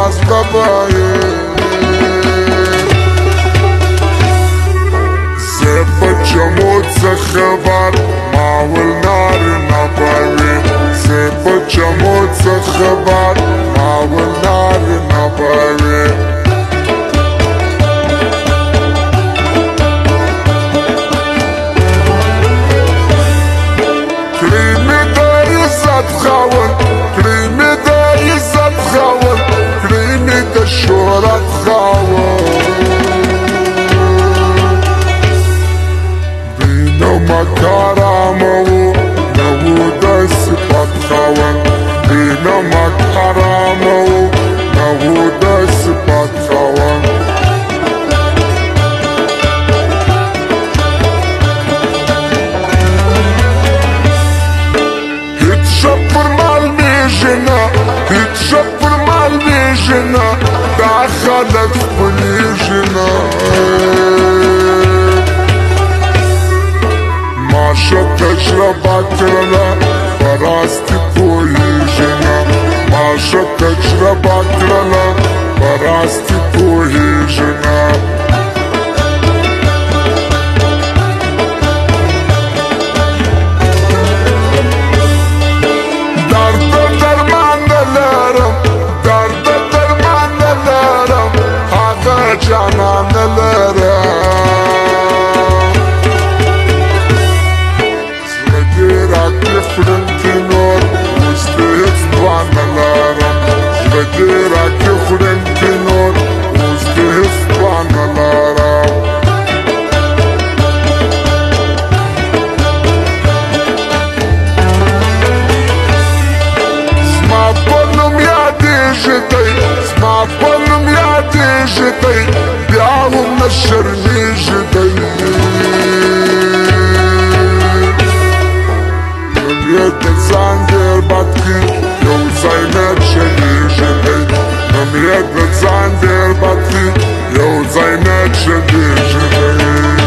ناز دبايل زب جمود زخبر ماول نار نباوي زب جمود زخبر ماول نار نباوي كريمي دا يزد خاون كريمي دا يزد خاون كريمي دا شهرت خاون مكرامو نهود صفات خاون بينما حرامو نهود صفات خاون يتشبر مال ميجنا يتشبر مال ميجنا دخلت بليجنا ماشا تجربة لنا براستي بوهيجنا ماشا تجربة لنا براستي بوهيجنا درد درمان لارم درد درمان لارم هذا جانان لارم فرنتينور وستيت بانالارم بديرك فرنتينور وستيت بانالارم سما بولم يادي جدي سما بولم يادي جدي بياهم نشرني جدي Zander batki, yo zajnet shedishedej. Namjet zander batki, yo zajnet shedishedej.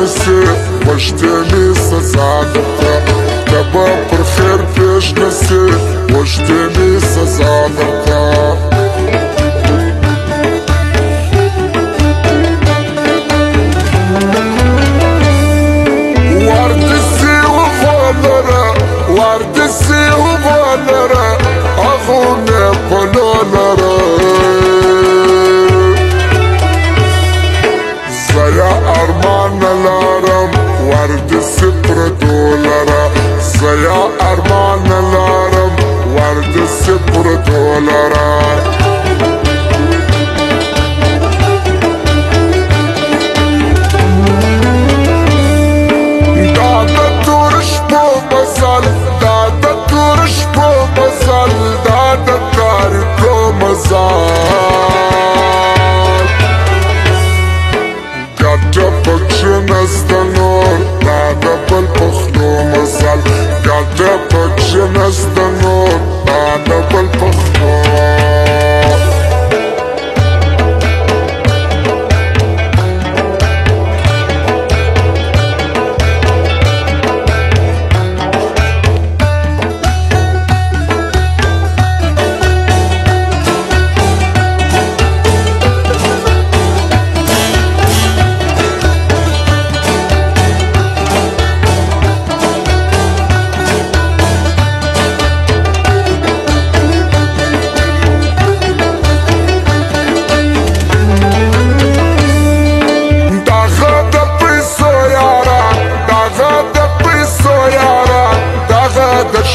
نسی وشتی سزا درته تبا پر خیر پیش نسی وشتی سزا درته وردسي وبولرا أغوني بلولرا زيا أرمان الارم وردسي بردولرا زيا أرمان الارم وردسي بردولرا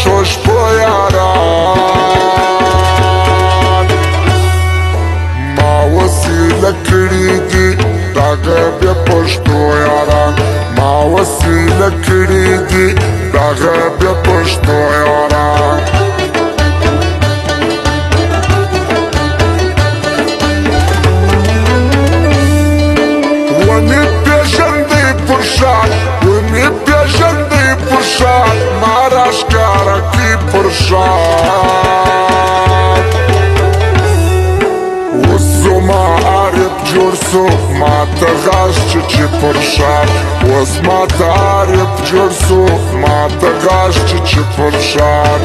شوش پویاران ما وسیله کړی دي داغه بیا پښتو یاران ما وسیله کړی دي داغه بیا پښتو یاران ونی پیژندې پرشان ونی پیژندې پرشان ماراش کی پرشان وزو ما عارب جرسو ما تغاش چی پرشان وز ما عارب جرسو ما تغاش چی پرشان